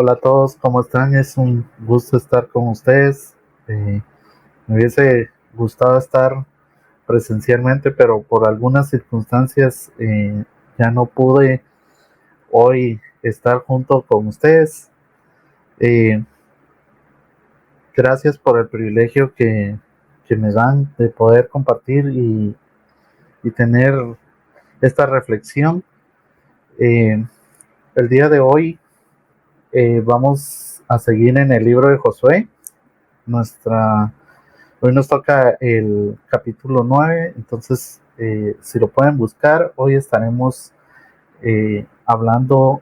Hola a todos, ¿cómo están? Es un gusto estar con ustedes. Me hubiese gustado estar presencialmente, pero por algunas circunstancias ya no pude hoy estar junto con ustedes. Eh, Gracias por el privilegio que me dan de poder compartir y tener esta reflexión. Eh, el día de hoy vamos a seguir en el libro de Josué. Nuestra Hoy nos toca el capítulo 9, entonces si lo pueden buscar, hoy estaremos hablando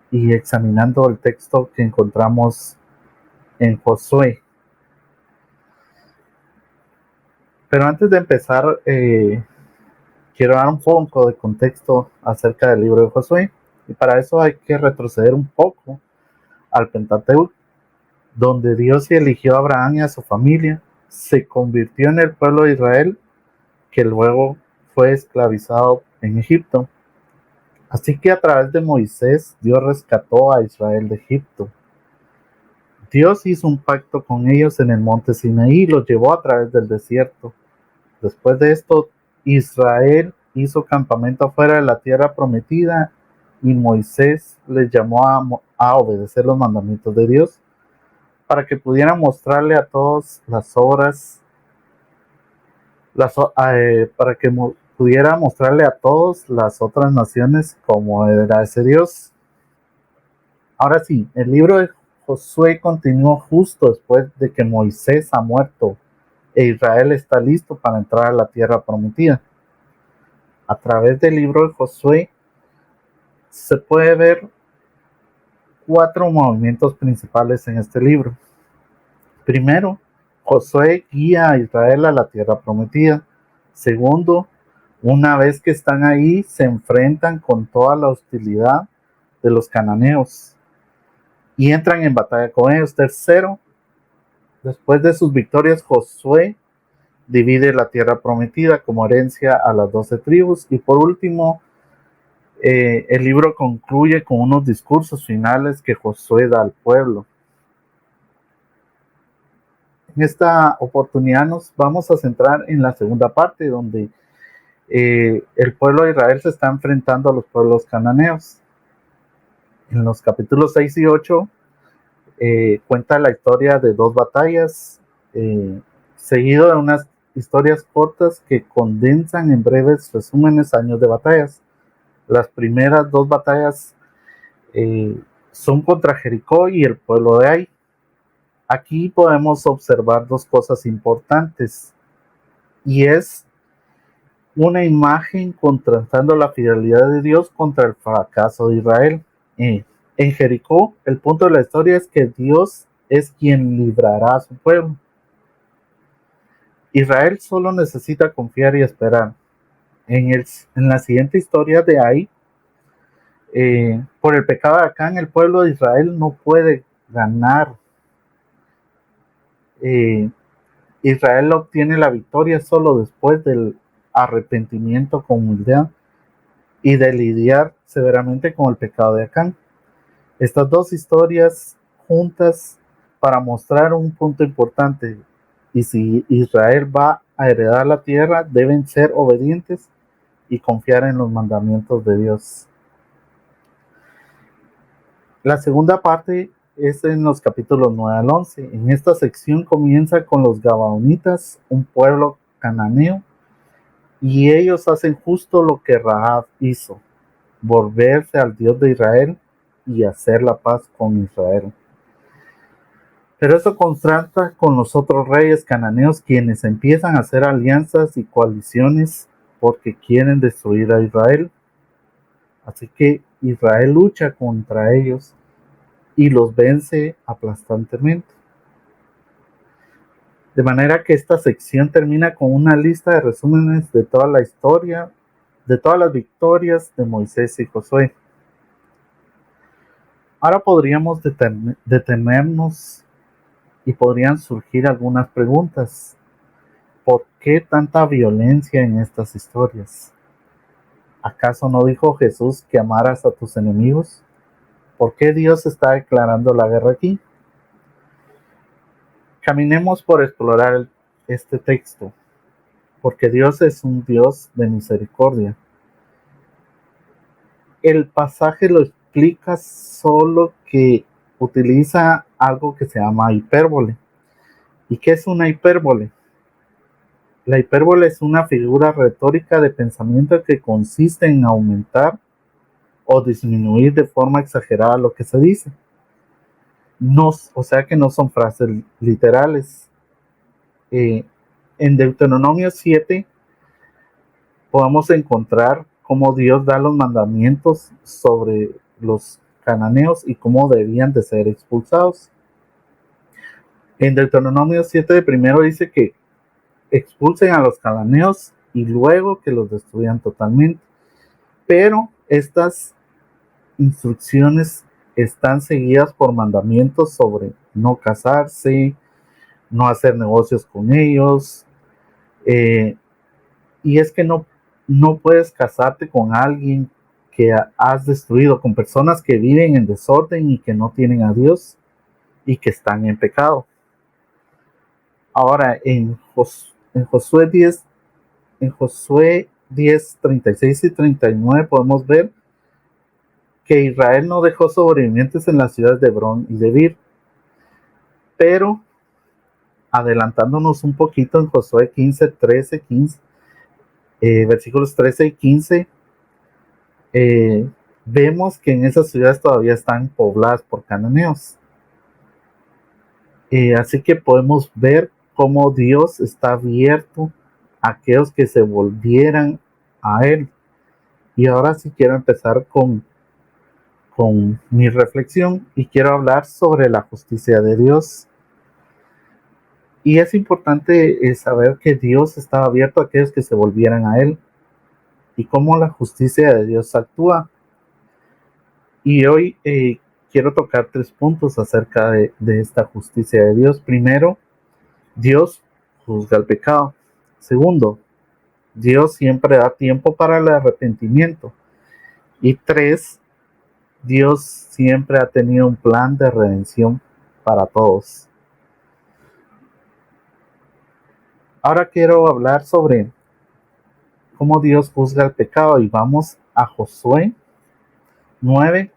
y examinando el texto que encontramos en Josué. Pero antes de empezar, quiero dar un poco de contexto acerca del libro de Josué, y para eso hay que retroceder un poco al Pentateuco, donde Dios eligió a Abraham y a su familia, se convirtió en el pueblo de Israel, que luego fue esclavizado en Egipto. Así que a través de Moisés, Dios rescató a Israel de Egipto. Dios hizo un pacto con ellos en el monte Sinaí y los llevó a través del desierto. Después de esto, Israel hizo campamento afuera de la tierra prometida y Moisés les llamó a obedecer los mandamientos de Dios para que pudieran mostrarle a todos las obras, para que pudiera mostrarle a todos las otras naciones cómo era ese Dios. Ahora sí, el libro de Josué continúa justo después de que Moisés ha muerto e Israel está listo para entrar a la tierra prometida. A través del libro de Josué se puede ver cuatro movimientos principales en este libro. Primero, Josué guía a Israel a la tierra prometida. Segundo, una vez que están ahí, se enfrentan con toda la hostilidad de los cananeos y entran en batalla con ellos. Tercero, después de sus victorias, Josué divide la tierra prometida como herencia a las 12 tribus. Y por último, el libro concluye con unos discursos finales que Josué da al pueblo. En esta oportunidad nos vamos a centrar en la segunda parte, donde el pueblo de Israel se está enfrentando a los pueblos cananeos. En los capítulos 6 y 8 cuenta la historia de dos batallas, seguido de unas historias cortas que condensan en breves resúmenes años de batallas. Las primeras dos batallas son contra Jericó y el pueblo de Ai. Aquí podemos observar dos cosas importantes, y es una imagen contrastando la fidelidad de Dios contra el fracaso de Israel. En Jericó, el punto de la historia es que Dios es quien librará a su pueblo. Israel solo necesita confiar y esperar. En la siguiente historia de Ai, por el pecado de Acán, el pueblo de Israel no puede ganar. Eh, Israel obtiene la victoria solo después del arrepentimiento con humildad y de lidiar severamente con el pecado de Acán. Estas dos historias juntas para mostrar un punto importante: y si Israel va a heredar la tierra, deben ser obedientes y confiar en los mandamientos de Dios. La segunda parte es en los capítulos 9 al 11. En esta sección comienza con los Gabaonitas, un pueblo cananeo, y ellos hacen justo lo que Rahab hizo: volverse al Dios de Israel y hacer la paz con Israel. Pero eso contrasta con los otros reyes cananeos, quienes empiezan a hacer alianzas y coaliciones porque quieren destruir a Israel. Así que Israel lucha contra ellos y los vence aplastantemente. De manera que esta sección termina con una lista de resúmenes de toda la historia, de todas las victorias de Moisés y Josué. Ahora podríamos detenernos y podrían surgir algunas preguntas. ¿Por qué tanta violencia en estas historias? ¿Acaso no dijo Jesús que amaras a tus enemigos? ¿Por qué Dios está declarando la guerra aquí? Caminemos por explorar este texto, porque Dios es un Dios de misericordia. El pasaje lo explica, solo que utiliza algo que se llama hipérbole. ¿Y qué es una hipérbole? La hipérbole es una figura retórica de pensamiento que consiste en aumentar o disminuir de forma exagerada lo que se dice. No, o sea que no son frases literales. En Deuteronomio 7 podemos encontrar cómo Dios da los mandamientos sobre los cananeos y cómo debían de ser expulsados. En Deuteronomio 7 de primero dice que expulsen a los cananeos y luego que los destruyan totalmente. Pero estas instrucciones están seguidas por mandamientos sobre no casarse, no hacer negocios con ellos. Y es que no puedes casarte con alguien que has destruido, con personas que viven en desorden y que no tienen a Dios y que están en pecado. Ahora, en Josué 10, en Josué 10, 36 y 39 podemos ver que Israel no dejó sobrevivientes en las ciudades de Hebrón y de Vir. Pero adelantándonos un poquito en Josué 15, 13, 15, versículos 13 y 15, vemos que en esas ciudades todavía están pobladas por cananeos. Así que podemos ver cómo Dios está abierto a aquellos que se volvieran a Él. Y ahora sí quiero empezar con mi reflexión y quiero hablar sobre la justicia de Dios. Y es importante saber que Dios estaba abierto a aquellos que se volvieran a Él y cómo la justicia de Dios actúa. Y hoy quiero tocar 3 puntos acerca de esta justicia de Dios. Primero, Dios juzga el pecado. Segundo, Dios siempre da tiempo para el arrepentimiento. Y 3, Dios siempre ha tenido un plan de redención para todos. Ahora quiero hablar sobre cómo Dios juzga el pecado y vamos a Josué 9,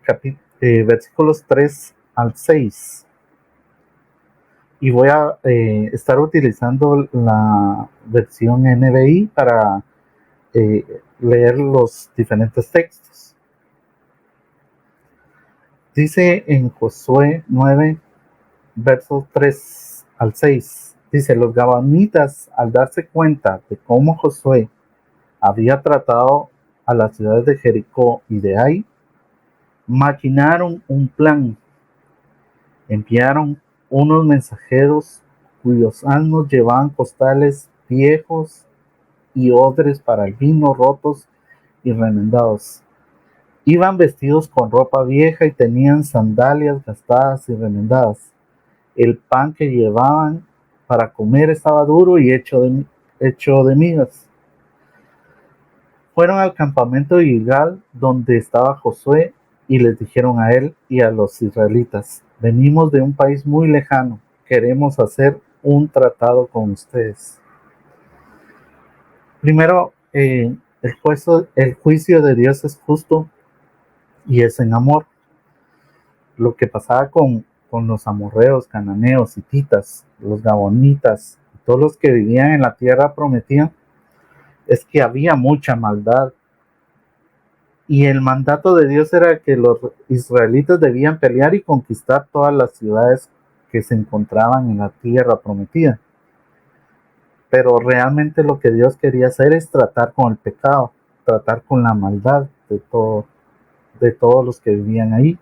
versículos 3 al 6. Y voy a estar utilizando la versión NBI para leer los diferentes textos. Dice en Josué 9, versos 3 al 6, dice: los gabaonitas, al darse cuenta de cómo Josué había tratado a las ciudades de Jericó y de Ai, maquinaron un plan. Enviaron unos mensajeros cuyos asnos llevaban costales viejos y odres para el vino rotos y remendados. Iban vestidos con ropa vieja y tenían sandalias gastadas y remendadas. El pan que llevaban para comer estaba duro y hecho de migas. Fueron al campamento de Gilgal, donde estaba Josué, y les dijeron a él y a los israelitas: venimos de un país muy lejano, queremos hacer un tratado con ustedes. Primero, el juicio de Dios es justo y es en amor. Lo que pasaba con los amorreos, cananeos, hititas, los gabonitas, todos los que vivían en la tierra prometida, es que había mucha maldad. Y el mandato de Dios era que los israelitas debían pelear y conquistar todas las ciudades que se encontraban en la tierra prometida. Pero realmente lo que Dios quería hacer es tratar con el pecado, tratar con la maldad de todos los que vivían ahí.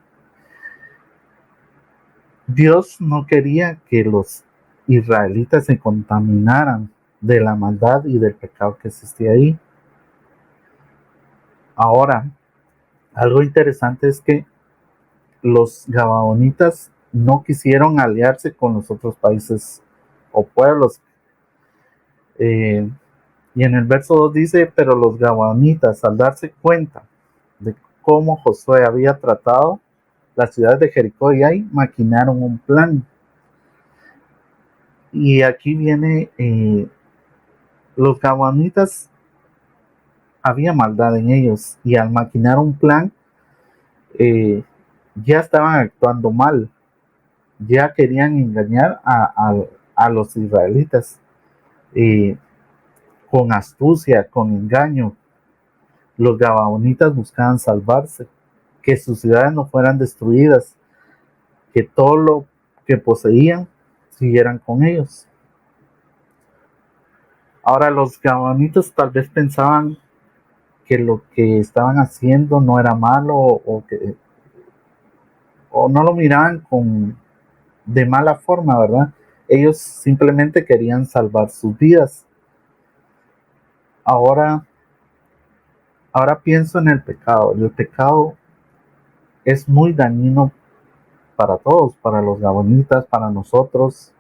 Dios no quería que los israelitas se contaminaran de la maldad y del pecado que existía ahí. Ahora, algo interesante es que los gabaonitas no quisieron aliarse con los otros países o pueblos. Y en el verso 2 dice: pero los gabaonitas, al darse cuenta de cómo Josué había tratado, las ciudades de Jericó y Ai maquinaron un plan. Y aquí viene, los gabaonitas, había maldad en ellos y al maquinar un plan, eh, ya estaban actuando mal, ya querían engañar a los israelitas, eh, con astucia, con engaño. Los gabaonitas buscaban salvarse, que sus ciudades no fueran destruidas, que todo lo que poseían siguieran con ellos. Ahora los gabaonitas tal vez pensaban que lo que estaban haciendo no era malo, o no lo miraban de mala forma, ¿verdad? Ellos simplemente querían salvar sus vidas. Ahora, ahora pienso en el pecado. El pecado es muy dañino para todos, para los gabonitas, para nosotros.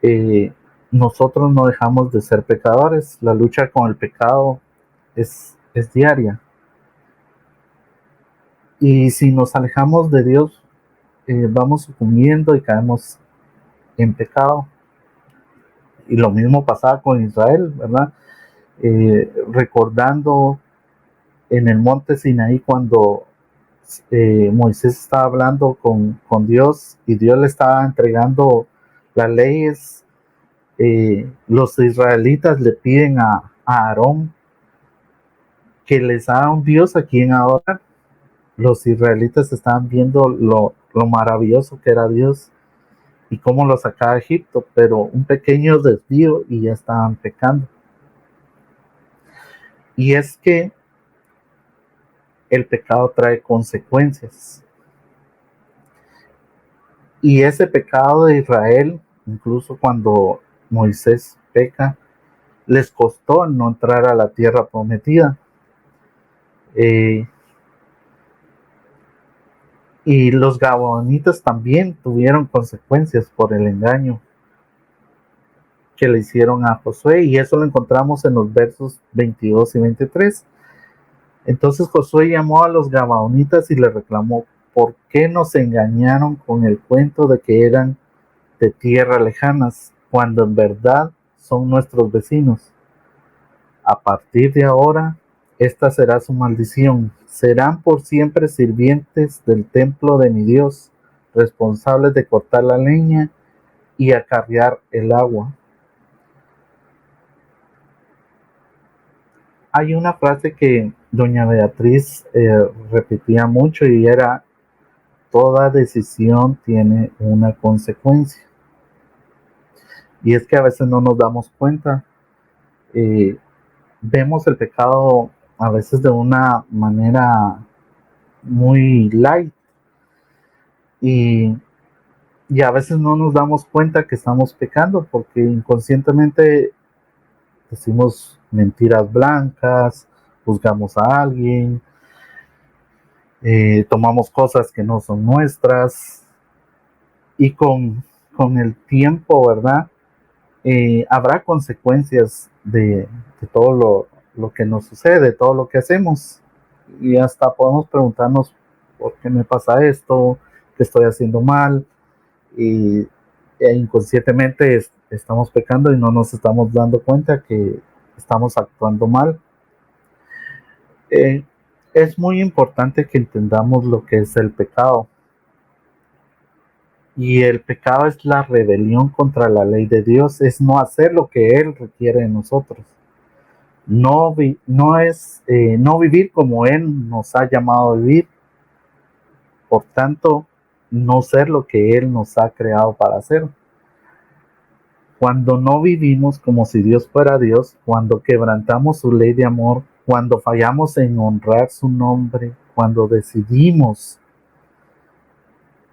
Eh, Nosotros no dejamos de ser pecadores. La lucha con el pecado es diaria. Y si nos alejamos de Dios, vamos sucumbiendo y caemos en pecado. Y lo mismo pasaba con Israel, ¿verdad? Recordando en el monte Sinaí cuando Moisés estaba hablando con Dios y Dios le estaba entregando las leyes. Los israelitas le piden a Aarón que les haga un Dios a quien adorar. Los israelitas estaban viendo lo maravilloso que era Dios y cómo lo sacaba de Egipto, pero un pequeño desvío y ya estaban pecando. Y es que el pecado trae consecuencias. Y ese pecado de Israel, incluso cuando Moisés peca, les costó no entrar a la tierra prometida. Eh, y los gabonitas también tuvieron consecuencias por el engaño que le hicieron a Josué, y eso lo encontramos en los versos 22 y 23. Entonces Josué llamó a los gabaonitas y les reclamó: ¿por qué nos engañaron con el cuento de que eran de tierras lejanas, cuando en verdad son nuestros vecinos? A partir de ahora, esta será su maldición. Serán por siempre sirvientes del templo de mi Dios, responsables de cortar la leña y acarrear el agua. Hay una frase que doña Beatriz repetía mucho y era: toda decisión tiene una consecuencia. Y es que a veces no nos damos cuenta. Eh, Vemos el pecado a veces de una manera muy light, y, y a veces no nos damos cuenta que estamos pecando porque inconscientemente decimos mentiras blancas, juzgamos a alguien, tomamos cosas que no son nuestras, y con el tiempo, ¿verdad? Habrá consecuencias de todo lo que nos sucede, de todo lo que hacemos. Y hasta podemos preguntarnos: ¿por qué me pasa esto? ¿Qué estoy haciendo mal? Y inconscientemente estamos pecando y no nos estamos dando cuenta que estamos actuando mal. Eh, es muy importante que entendamos lo que es el pecado. Y el pecado es la rebelión contra la ley de Dios, es no hacer lo que Él requiere de nosotros. No es no vivir como Él nos ha llamado a vivir. Por tanto, no ser lo que Él nos ha creado para hacer. Cuando no vivimos como si Dios fuera Dios, cuando quebrantamos su ley de amor, cuando fallamos en honrar su nombre, cuando decidimos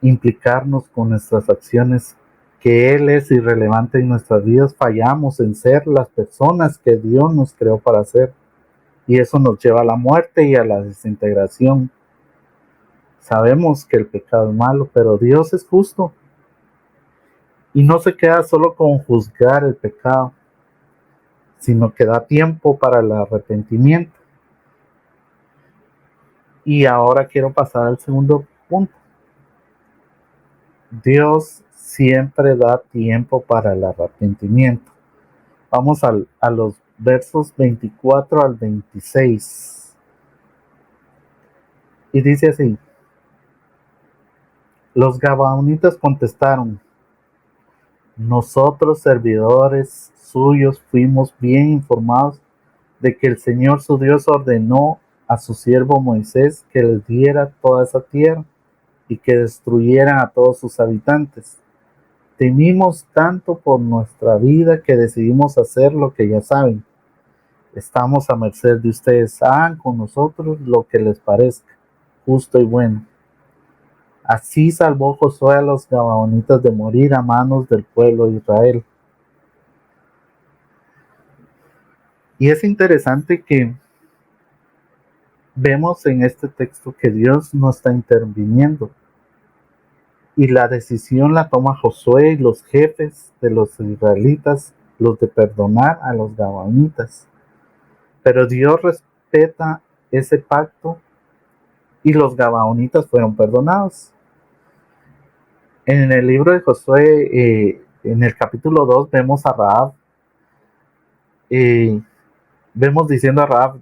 implicarnos con nuestras acciones que Él es irrelevante en nuestras vidas, fallamos en ser las personas que Dios nos creó para ser. Y eso nos lleva a la muerte y a la desintegración. Sabemos que el pecado es malo, pero Dios es justo y no se queda solo con juzgar el pecado, sino que da tiempo para el arrepentimiento. Y ahora quiero pasar al segundo punto. Dios siempre da tiempo para el arrepentimiento. Vamos a los versos 24 al 26. Y dice así: los gabaonitas contestaron: nosotros, servidores suyos, fuimos bien informados de que el Señor su Dios ordenó a su siervo Moisés que les diera toda esa tierra y que destruyeran a todos sus habitantes. Temimos tanto por nuestra vida que decidimos hacer lo que ya saben. Estamos a merced de ustedes. Hagan con nosotros lo que les parezca justo y bueno. Así salvó Josué a los gabaonitas de morir a manos del pueblo de Israel. Y es interesante que vemos en este texto que Dios no está interviniendo. Y la decisión la toma Josué y los jefes de los israelitas, los de perdonar a los gabaonitas. Pero Dios respeta ese pacto y los gabaonitas fueron perdonados. En el libro de Josué, en el capítulo 2, vemos a Rahab, vemos diciendo a Rahab: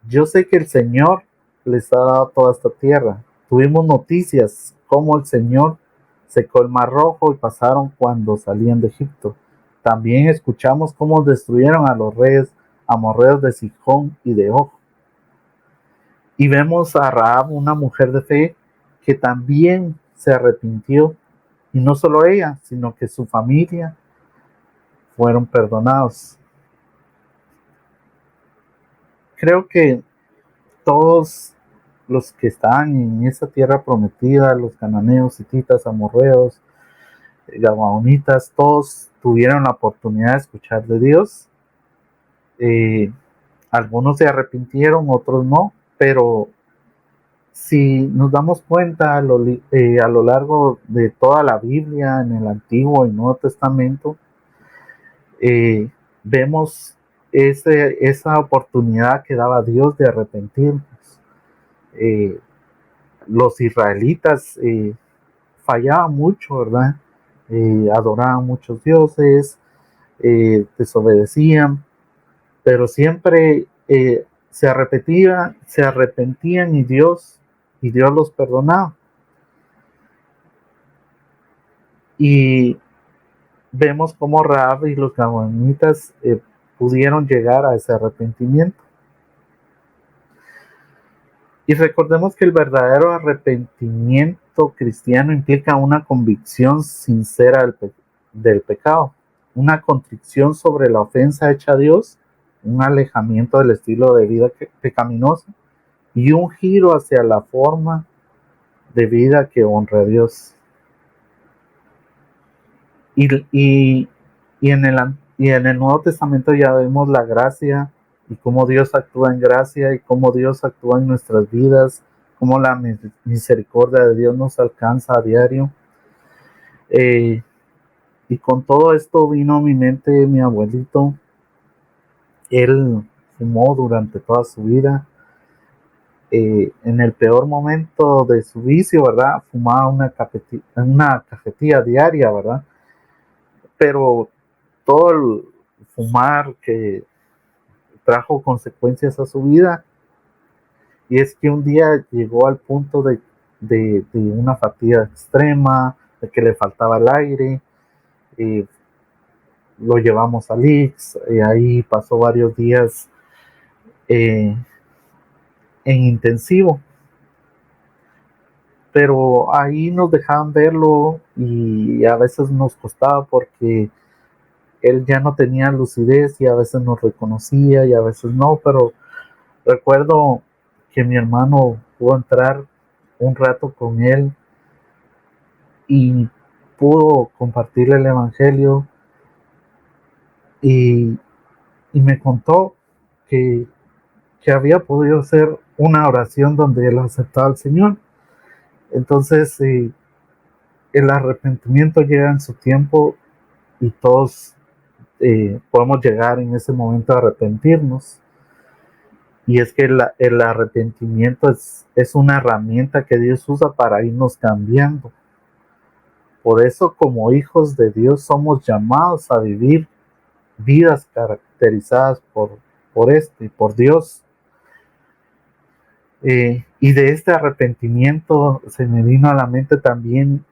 yo sé que el Señor les ha dado toda esta tierra. Tuvimos noticias cómo el Señor secó el mar rojo y pasaron cuando salían de Egipto. También escuchamos cómo destruyeron a los reyes amorreos de Sihón y de Og. Y vemos a Rahab, una mujer de fe, que también se arrepintió, y no solo ella, sino que su familia fueron perdonados. Creo que todos los que estaban en esa tierra prometida, los cananeos, hititas, amorreos, gabaonitas, todos tuvieron la oportunidad de escuchar de Dios. Algunos se arrepintieron, otros no, pero si nos damos cuenta a lo largo de toda la Biblia, en el Antiguo y Nuevo Testamento, vemos esa oportunidad que daba Dios de arrepentirnos. Los israelitas fallaban mucho, ¿verdad? Adoraban muchos dioses, desobedecían, pero siempre se arrepentían y Dios los perdonaba. Y vemos cómo Rahab y los gabaonitas pudieron llegar a ese arrepentimiento. Y recordemos que el verdadero arrepentimiento cristiano implica una convicción sincera del pecado, una contrición sobre la ofensa hecha a Dios, un alejamiento del estilo de vida pecaminoso y un giro hacia la forma de vida que honra a Dios. Y en el Nuevo Testamento ya vemos la gracia y cómo Dios actúa en gracia y cómo Dios actúa en nuestras vidas, cómo la misericordia de Dios nos alcanza a diario. Y con todo esto vino a mi mente mi abuelito. Él fumó durante toda su vida. En el peor momento de su vicio, ¿verdad? Fumaba una cajetilla diaria, ¿verdad? Pero todo el fumar que trajo consecuencias a su vida, y es que un día llegó al punto de una fatiga extrema, de que le faltaba el aire, lo llevamos al IX, ahí pasó varios días en intensivo, pero ahí nos dejaban verlo y a veces nos costaba porque él ya no tenía lucidez y a veces nos reconocía y a veces no, pero recuerdo que mi hermano pudo entrar un rato con él y pudo compartirle el evangelio y, y me contó que, que había podido hacer una oración donde él aceptaba al Señor. Entonces el arrepentimiento llega en su tiempo y todos podemos llegar en ese momento a arrepentirnos. Y es que el arrepentimiento es una herramienta que Dios usa para irnos cambiando, Por eso, como hijos de Dios, somos llamados a vivir vidas caracterizadas por Dios. Y de este arrepentimiento se me vino a la mente también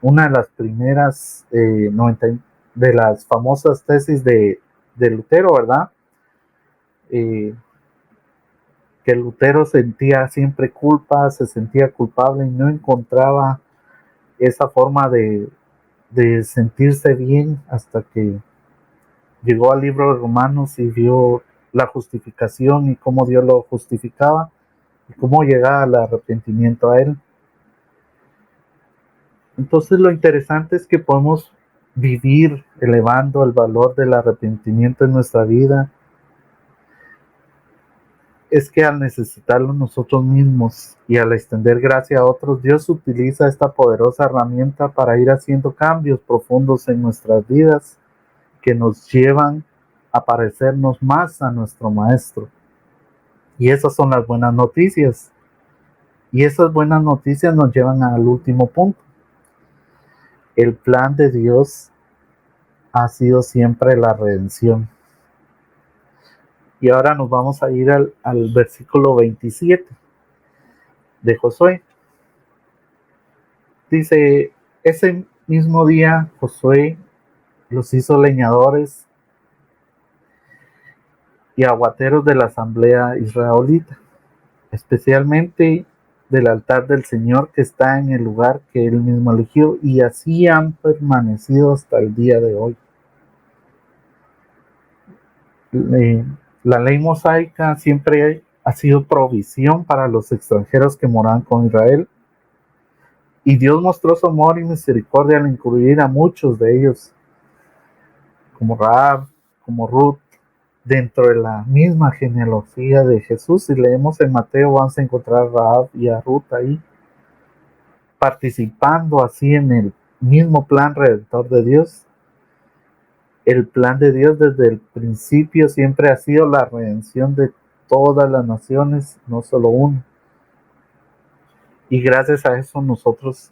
una de las primeras de las famosas tesis de Lutero, ¿verdad? Que Lutero sentía siempre culpa, se sentía culpable y no encontraba esa forma de sentirse bien hasta que llegó al libro de Romanos y vio la justificación y cómo Dios lo justificaba y cómo llegaba el arrepentimiento a él. Entonces lo interesante es que podemos vivir elevando el valor del arrepentimiento en nuestra vida. Es que al necesitarlo nosotros mismos y al extender gracia a otros, Dios utiliza esta poderosa herramienta para ir haciendo cambios profundos en nuestras vidas que nos llevan a parecernos más a nuestro Maestro. Y esas son las buenas noticias. Y esas buenas noticias nos llevan al último punto. El plan de Dios ha sido siempre la redención. Y ahora nos vamos a ir al versículo 27 de Josué. Dice, ese mismo día Josué los hizo leñadores y aguateros de la asamblea israelita, especialmente del altar del Señor que está en el lugar que él mismo eligió, y así han permanecido hasta el día de hoy. La ley mosaica siempre ha sido provisión para los extranjeros que moran con Israel, y Dios mostró su amor y misericordia al incluir a muchos de ellos, como Rahab, como Ruth, dentro de la misma genealogía de Jesús. Si leemos en Mateo, vamos a encontrar a Rahab y a Ruth ahí, participando así en el mismo plan redentor de Dios. El plan de Dios desde el principio siempre ha sido la redención de todas las naciones, no solo uno. Y gracias a eso nosotros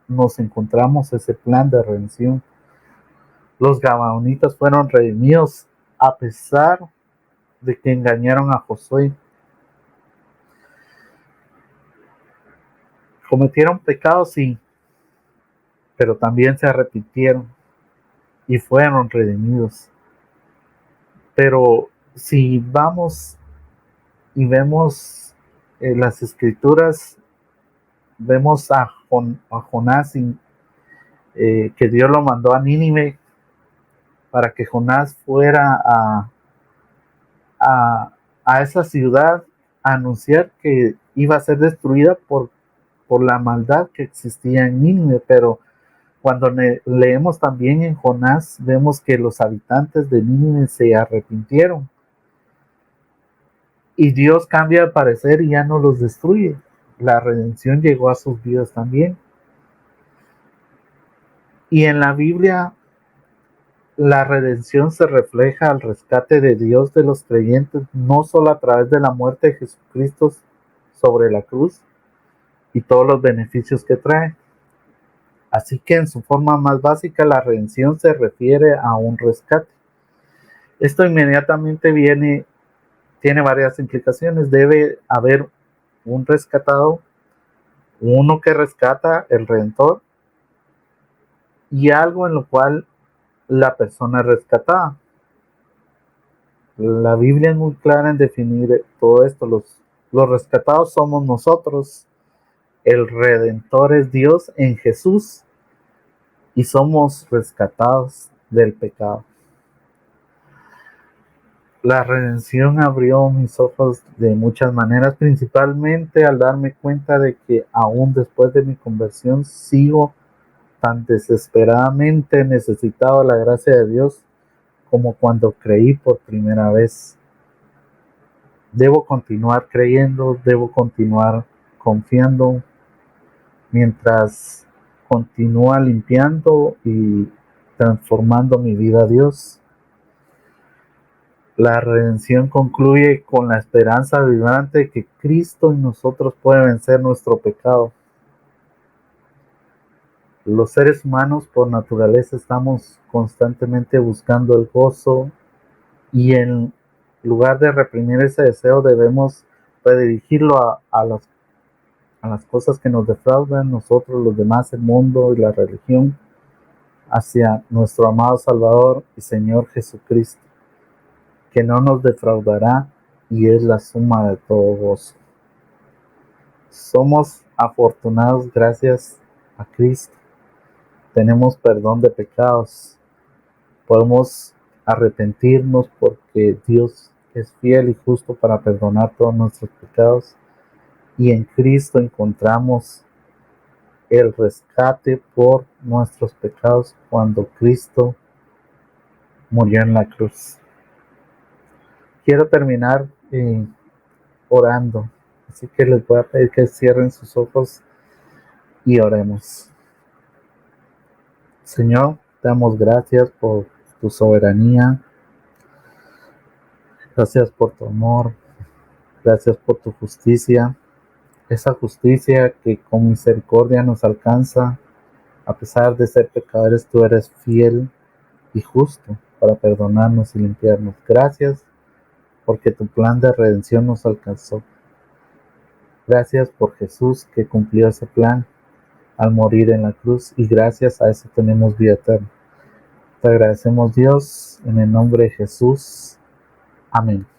nos encontramos ese plan de redención. Los gabaonitas fueron redimidos a pesar de que engañaron a Josué. Cometieron pecados, sí, pero también se arrepintieron y fueron redimidos. Pero si vamos y vemos las escrituras, vemos a Jonás, que Dios lo mandó a Nínive para que Jonás fuera a esa ciudad a anunciar que iba a ser destruida por la maldad que existía en Nínive. Pero cuando leemos también en Jonás, vemos que los habitantes de Nínive se arrepintieron y Dios cambia de parecer y ya no los destruye. La redención llegó a sus vidas también. Y en la Biblia, la redención se refleja al rescate de Dios de los creyentes, no solo a través de la muerte de Jesucristo sobre la cruz y todos los beneficios que trae. Así que en su forma más básica, la redención se refiere a un rescate. Esto inmediatamente tiene varias implicaciones. Debe haber un rescatado, uno que rescata, el redentor, y algo en lo cual la persona es rescatada. La Biblia es muy clara en definir todo esto. Los rescatados somos nosotros, el redentor es Dios en Jesús y somos rescatados del pecado. La redención abrió mis ojos de muchas maneras, principalmente al darme cuenta de que aún después de mi conversión sigo tan desesperadamente necesitado de la gracia de Dios como cuando creí por primera vez. Debo continuar creyendo, debo continuar confiando mientras continúa limpiando y transformando mi vida a Dios. La redención concluye con la esperanza vibrante de que Cristo en nosotros puede vencer nuestro pecado. Los seres humanos por naturaleza estamos constantemente buscando el gozo y en lugar de reprimir ese deseo debemos redirigirlo a las cosas que nos defraudan, nosotros, los demás, el mundo y la religión, hacia nuestro amado Salvador y Señor Jesucristo, que no nos defraudará y es la suma de todo gozo. Somos afortunados gracias a Cristo. Tenemos perdón de pecados. Podemos arrepentirnos porque Dios es fiel y justo para perdonar todos nuestros pecados. Y en Cristo encontramos el rescate por nuestros pecados cuando Cristo murió en la cruz. Quiero terminar orando, así que les voy a pedir que cierren sus ojos y oremos. Señor, te damos gracias por tu soberanía, gracias por tu amor, gracias por tu justicia, esa justicia que con misericordia nos alcanza. A pesar de ser pecadores, tú eres fiel y justo para perdonarnos y limpiarnos. Gracias porque tu plan de redención nos alcanzó. Gracias por Jesús que cumplió ese plan al morir en la cruz y gracias a eso tenemos vida eterna. Te agradecemos, Dios, en el nombre de Jesús. Amén.